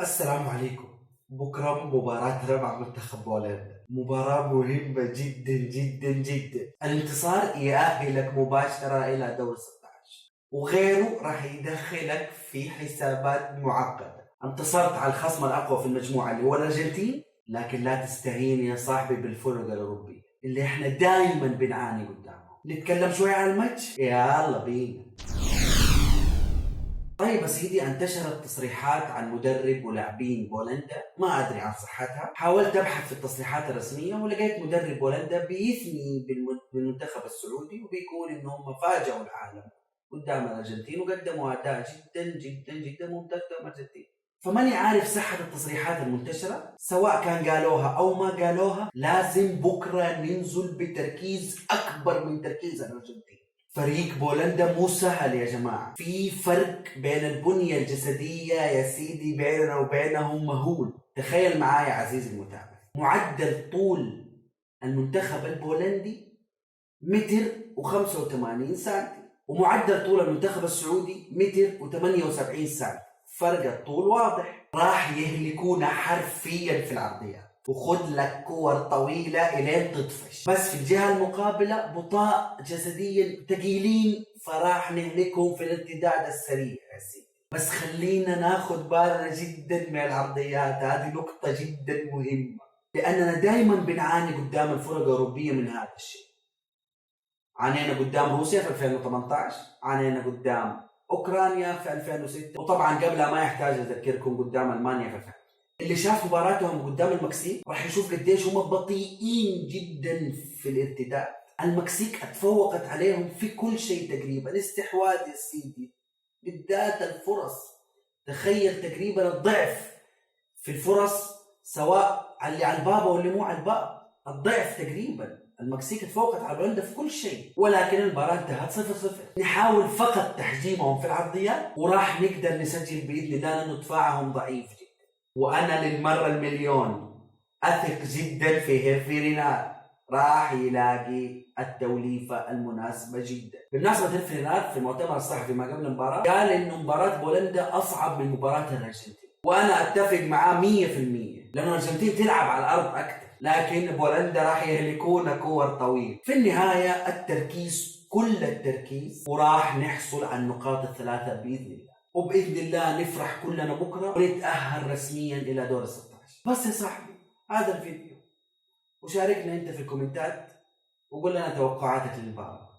السلام عليكم. بكرة مباراة ربع منتخب بولندا، مباراة مهمة جدا جدا جدا. الانتصار يأهلك مباشرة إلى دور 16 وغيره راح يدخلك في حسابات معقدة. انتصرت على الخصم الأقوى في المجموعة اللي هو الأرجنتين، لكن لا تستهين يا صاحبي بالفرق الأوروبية اللي احنا دائما بنعاني قدامهم. نتكلم شوي عن الماتش؟ يلا بينا. طيب يا سيدي، انتشرت تصريحات عن مدرب ولاعبين بولندا ما ادري عن صحتها. حاولت ابحث في التصريحات الرسميه ولقيت مدرب بولندا بيثني بالمنتخب السعودي وبيقول انهم فاجئوا العالم قدام الارجنتين وقدموا اداء جدا جدا جدا ممتاز قدام الارجنتين. فماني عارف صحة التصريحات المنتشرة، سواء كان قالوها أو ما قالوها لازم بكرة ننزل بتركيز أكبر من تركيز الأرجنتين. فريق بولندا مو سهل يا جماعة، في فرق بين البنية الجسدية يا سيدي بيننا وبينهم مهول. تخيل معايا عزيزي المتابع، معدل طول المنتخب البولندي متر و85 سنتي، ومعدل طول المنتخب السعودي متر و78 سنتي. فرق الطول واضح. راح يهلكونا حرفيا في العرضيات وخد لك كور طويلة إلين تطفش، بس في الجهة المقابلة بطاء جسديا ثقيلين فراح نهلكهم في الارتداد السريع يا سيدي. بس خلينا ناخد بالنا جدا من العرضيات، هذه نقطة جدا مهمة لأننا دائما بنعاني قدام الفرق الأوروبية من هذا الشيء. عانينا قدام روسيا في 2018، عانينا قدام أوكرانيا في 2006، وطبعا قبلها ما يحتاج أذكركم قدام ألمانيا في 2000. اللي شاف مباراتهم قدام المكسيك راح يشوف قديش هم بطيئين جدا في الارتداد. المكسيك اتفوقت عليهم في كل شيء تقريبا، استحواذ يا سيدي، بالذات الفرص. تخيل تقريبا الضعف في الفرص، سواء اللي على الباب واللي مو على الباب، الضعف تقريبا. المكسيك اتفوقت على بولندا في كل شيء، ولكن المباراة انتهت 0-0. نحاول فقط تحجيمهم في العرضيات وراح نقدر نسجل بإذن الله لأنه دفاعهم ضعيف جدا. وأنا للمرة المليون أثق جدا في هيرفي رينار، راح يلاقي التوليفة المناسبة جدا. بالمناسبة هيرفي رينار في المؤتمر الصحفي ما قبل المباراة قال إنه مباراة بولندا أصعب من مباراة الأرجنتين، وأنا أتفق معاه 100%، لأنه الأرجنتين تلعب على الأرض أكثر، لكن بولندا راح يهلكونا كور طويل. في النهاية التركيز، كل التركيز، وراح نحصل على النقاط الثلاثة بإذن الله، وبإذن الله نفرح كلنا بكرة ونتأهل رسميا إلى دور 16. بس يا صاحبي هذا الفيديو، وشاركنا أنت في الكومنتات وقول لنا توقعاتك للمباراة.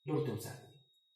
دمتم سعيد.